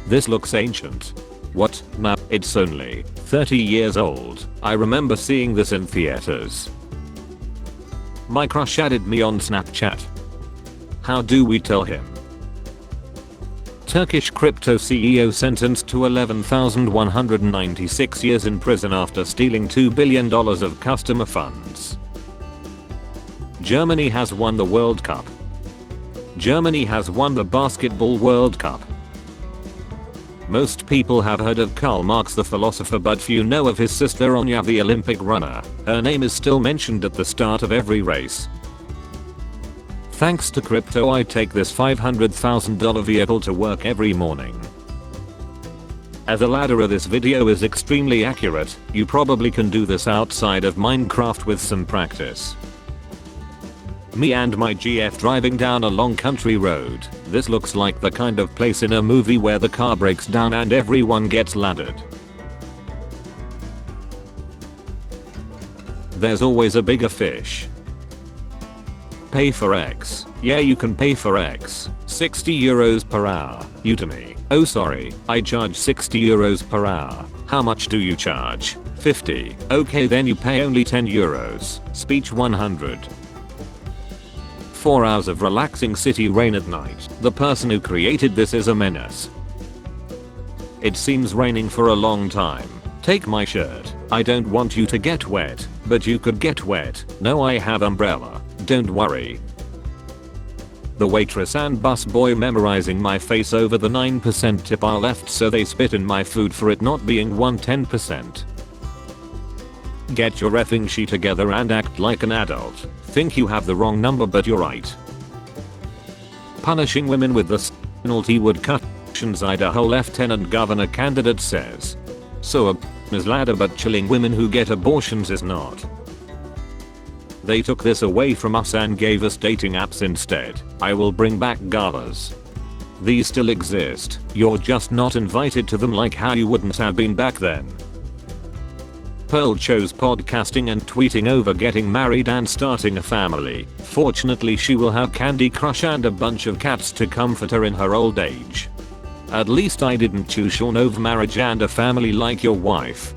This looks ancient. What? Nah, it's only 30 years old. I remember seeing this in theaters. My crush added me on Snapchat. How do we tell him? Turkish crypto CEO sentenced to 11,196 years in prison after stealing $2 billion of customer funds. Germany has won the World Cup. Germany has won the Basketball World Cup. Most people have heard of Karl Marx the philosopher, but few know of his sister Anya the Olympic runner. Her name is still mentioned at the start of every race. Thanks to crypto, I take this $500,000 vehicle to work every morning. As the ladder of this video is extremely accurate, you probably can do this outside of Minecraft with some practice. Me and my GF driving down a long country road. This looks like the kind of place in a movie where the car breaks down and everyone gets laddered. There's always a bigger fish. Pay for X. Yeah, you can pay for X. 60 euros per hour. Udemy. Oh sorry, I charge 60 euros per hour. How much do you charge? 50. Okay, then you pay only 10 euros. Speech 100. 4 hours of relaxing city rain at night. The person who created this is a menace. It seems raining for a long time. Take my shirt. I don't want you to get wet, but you could get wet. No, I have umbrella. Don't worry. The waitress and busboy memorizing my face over the 9% tip I left so they spit in my food for it not being 110%. Get your effing shit together and act like an adult. Think you have the wrong number, but you're right. Punishing women with the penalty would cut Idaho Lieutenant Governor candidate says. So a is ladder, but chilling women who get abortions is not. They took this away from us and gave us dating apps instead. I will bring back galas. These still exist. You're just not invited to them like how you wouldn't have been back then. Pearl chose podcasting and tweeting over getting married and starting a family. Fortunately, she will have Candy Crush and a bunch of cats to comfort her in her old age. At least I didn't choose Sean over marriage and a family like your wife.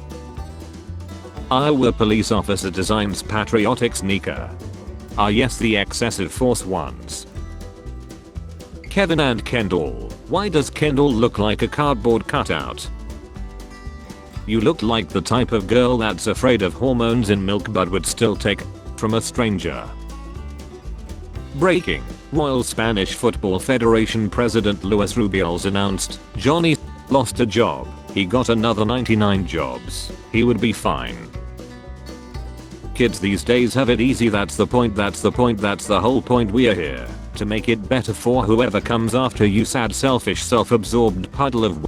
Iowa police officer designs patriotic sneaker. Ah yes, the excessive force ones. Kevin and Kendall. Why does Kendall look like a cardboard cutout? You look like the type of girl that's afraid of hormones in milk but would still take from a stranger. Breaking. Royal Spanish Football Federation President Luis Rubiales announced Johnny lost a job. He got another 99 jobs. He would be fine. Kids these days have it easy. That's the point. That's the whole point. We're here to make it better for whoever comes after you, sad selfish self-absorbed puddle of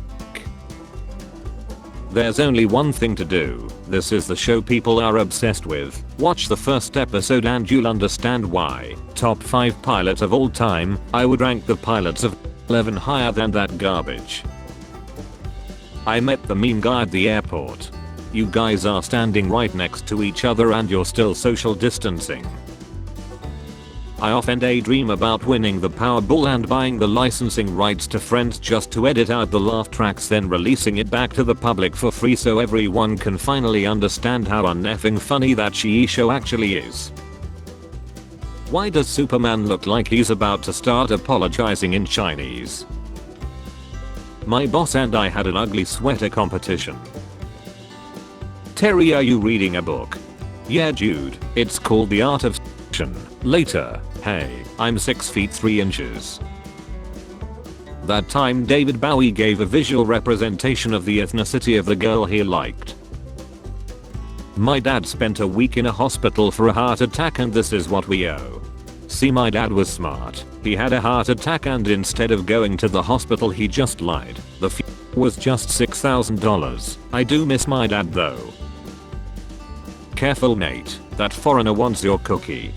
There's only one thing to do. This is the show people are obsessed with. Watch the first episode and you'll understand why. Top 5 pilots of all time. I would rank the pilots of 11 higher than that garbage. I met the meme guy at the airport. You guys are standing right next to each other and you're still social distancing. I often daydream about winning the Powerball and buying the licensing rights to Friends just to edit out the laugh tracks, then releasing it back to the public for free so everyone can finally understand how uneffing funny that show actually is. Why does Superman look like he's about to start apologizing in Chinese? My boss and I had an ugly sweater competition. Terry, are you reading a book? Yeah dude, it's called The Art of Later. Hey, I'm 6 feet 3 inches. That time David Bowie gave a visual representation of the ethnicity of the girl he liked. My dad spent a week in a hospital for a heart attack and this is what we owe. See, my dad was smart. He had a heart attack and instead of going to the hospital he just lied. The fee was just $6,000. I do miss my dad though. Careful Nate, that foreigner wants your cookie.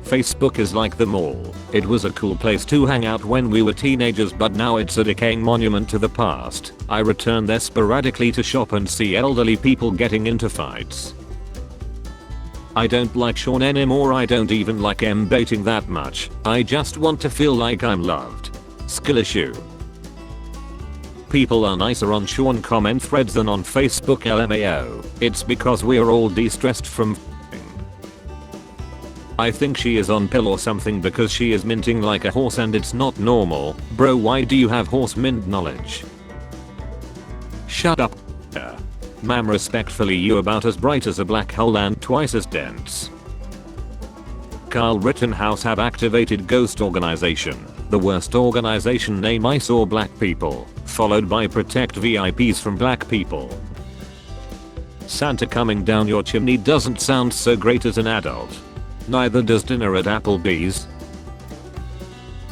Facebook is like the mall. It was a cool place to hang out when we were teenagers, but now it's a decaying monument to the past. I return there sporadically to shop and see elderly people getting into fights. I don't like Sean anymore. I don't even like dating that much. I just want to feel like I'm loved. Skill issue. people are nicer on Sean comment threads than on Facebook LMAO. It's because we're all de-stressed from f***ing. I think she is on pill or something because she is minting like a horse and it's not normal. Bro, why do you have horse mint knowledge? Shut up. Ma'am, respectfully, you about as bright as a black hole and twice as dense. Carl Rittenhouse have activated Ghost Organization, the worst organization name I saw. Black people, followed by protect VIPs from black people. Santa coming down your chimney doesn't sound so great as an adult. Neither does dinner at Applebee's.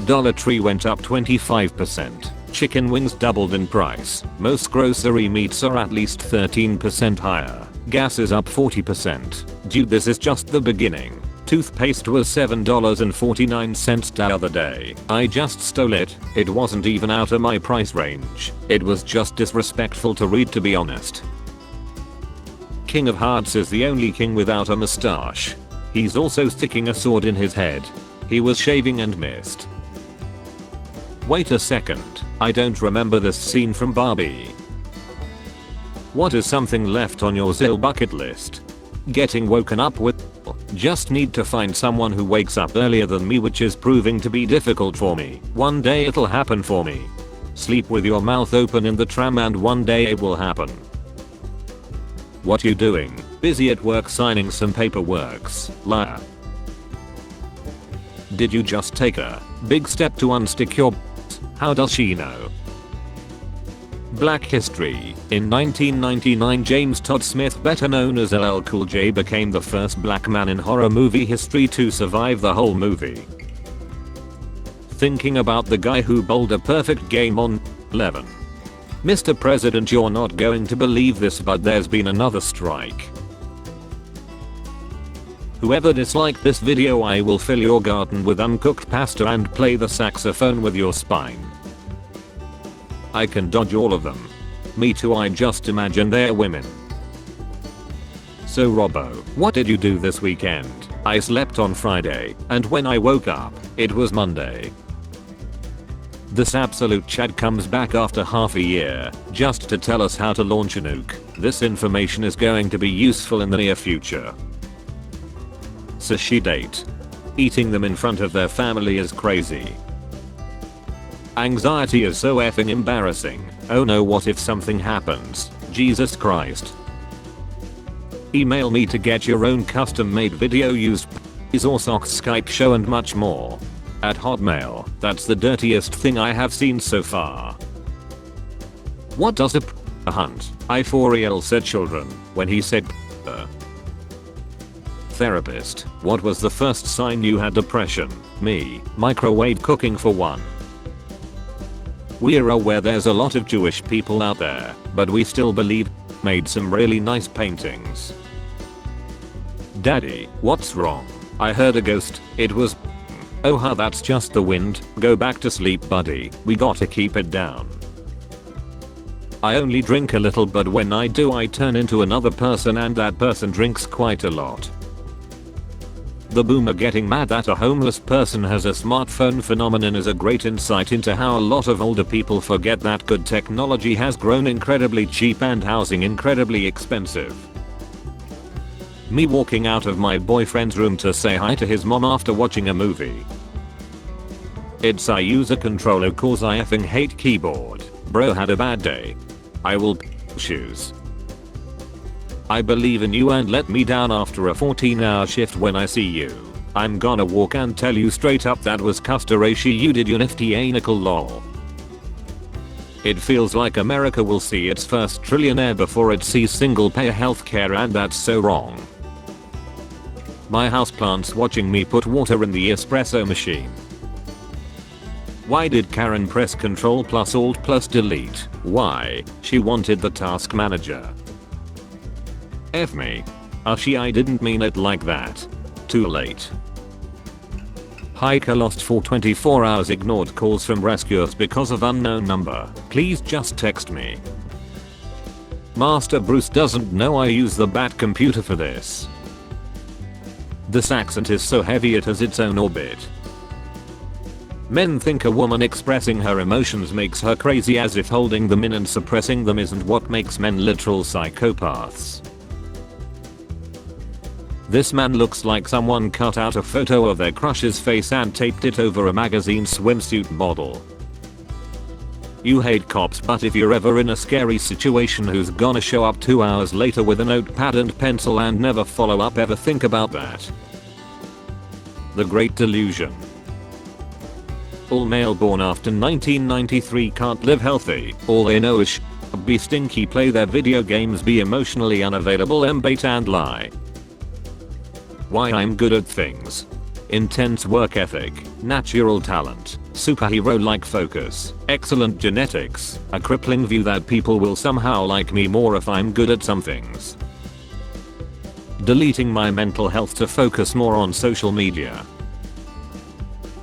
Dollar Tree went up 25%. Chicken wings doubled in price. Most grocery meats are at least 13% higher. Gas is up 40%. Dude, this is just the beginning. Toothpaste was $7.49 the other day. I just stole it. It wasn't even out of my price range. It was just disrespectful to read, to be honest. King of Hearts is the only king without a mustache. He's also sticking a sword in his head. He was shaving and missed. Wait a second. I don't remember this scene from Barbie. What is something left on your Zill bucket list? Getting woken up with. Just need to find someone who wakes up earlier than me, which is proving to be difficult for me. One day it'll happen for me. Sleep with your mouth open in the tram and one day it will happen. What you doing? Busy at work signing some paperworks. Liar. Did you just take a big step to unstick your How does she know? Black history. In 1999, James Todd Smith, better known as LL Cool J, became the first black man in horror movie history to survive the whole movie. Thinking about the guy who bowled a perfect game on 11. Mr. President, you're not going to believe this, but there's been another strike. Whoever disliked this video, I will fill your garden with uncooked pasta and play the saxophone with your spine. I can dodge all of them. Me too, I just imagine they're women. So Robbo, what did you do this weekend? I slept on Friday, and when I woke up, it was Monday. This absolute Chad comes back after half a year, just to tell us how to launch a nuke. This information is going to be useful in the near future. Sushi date. Eating them in front of their family is crazy. Anxiety is so effing embarrassing. Oh no, what if something happens? Jesus Christ. Email me to get your own custom made video used or socks Skype show and much more. At Hotmail. That's the dirtiest thing I have seen so far. What does a hunt? I for real said children when he said Therapist. What was the first sign you had depression? Me. Microwave cooking for one. We're aware there's a lot of Jewish people out there, but we still believe made some really nice paintings. Daddy, what's wrong? I heard a ghost. It was oh huh, that's just the wind. Go back to sleep, buddy. We gotta keep it down. I only drink a little, but when I do I turn into another person, and that person drinks quite a lot. The boomer getting mad that a homeless person has a smartphone phenomenon is a great insight into how a lot of older people forget that good technology has grown incredibly cheap and housing incredibly expensive. Me walking out of my boyfriend's room to say hi to his mom after watching a movie. It's I use a controller cause I effing hate keyboard. Bro had a bad day. I will shoes. I believe in you and let me down after a 14-hour shift. When I see you, I'm gonna walk and tell you straight up that was Custorashi, you did, you nifty anicle lol. It feels like America will see its first trillionaire before it sees single payer healthcare, and that's so wrong. My houseplant's watching me put water in the espresso machine. Why did Karen press Ctrl plus Alt plus Delete? Why? She wanted the task manager. F me. I didn't mean it like that. Too late. Hiker lost for 24 hours, ignored calls from rescuers because of unknown number. Please just text me. Master Bruce doesn't know I use the Bat computer for this. This accent is so heavy it has its own orbit. Men think a woman expressing her emotions makes her crazy, as if holding them in and suppressing them isn't what makes men literal psychopaths. This man looks like someone cut out a photo of their crush's face and taped it over a magazine swimsuit model. You hate cops, but if you're ever in a scary situation, who's gonna show up 2 hours later with a notepad and pencil and never follow up? Ever think about that? The Great Delusion. All male born after 1993 can't live healthy. All they know is be stinky, play their video games, be emotionally unavailable, embait and lie. Why I'm good at things. Intense work ethic, natural talent, superhero-like focus, excellent genetics, a crippling view that people will somehow like me more if I'm good at some things. Deleting my mental health to focus more on social media.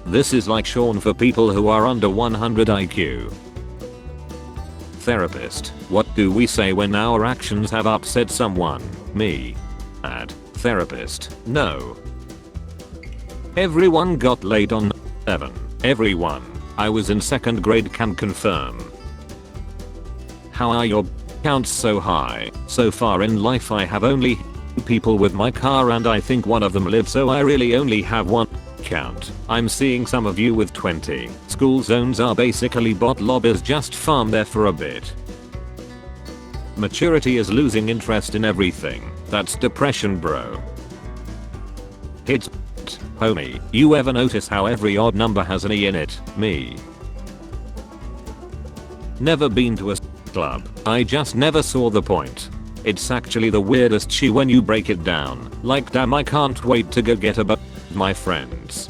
This is like Sean for people who are under 100 IQ. Therapist. What do we say when our actions have upset someone? Me. Ad. Therapist. No. Everyone got laid on 7. Everyone. I was in 2nd grade, can confirm. How are your counts so high? So far in life I have only people with my car, and I think one of them lives, so I really only have one count. I'm seeing some of you with 20. School zones are basically bot lobbies, just farm there for a bit. Maturity is losing interest in everything. That's depression, bro. It's homie. You ever notice how every odd number has an E in it? Me. Never been to a club. I just never saw the point. It's actually the weirdest shit when you break it down. Like, damn, I can't wait to go get a with my friends.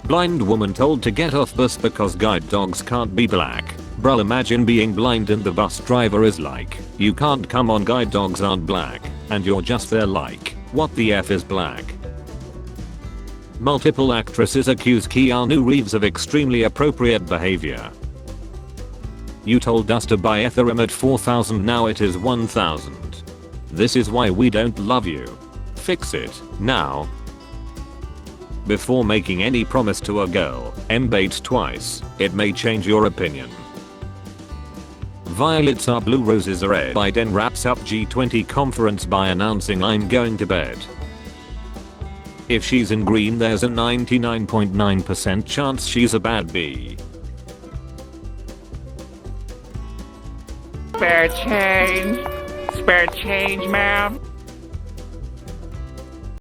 Blind woman told to get off bus because guide dogs can't be black. Bruh, imagine being blind and the bus driver is like, you can't come on, guide dogs aren't black. And you're just there like, what the F is black? Multiple actresses accuse Keanu Reeves of extremely appropriate behavior. You told us to buy Ethereum at 4,000, now it is 1,000. This is why we don't love you. Fix it, now. Before making any promise to a girl, embait twice, it may change your opinion. Violets are blue, roses are red. Biden wraps up G20 conference by announcing, I'm going to bed. If she's in green, there's a 99.9% chance she's a bad bee. Spare change. Spare change, ma'am.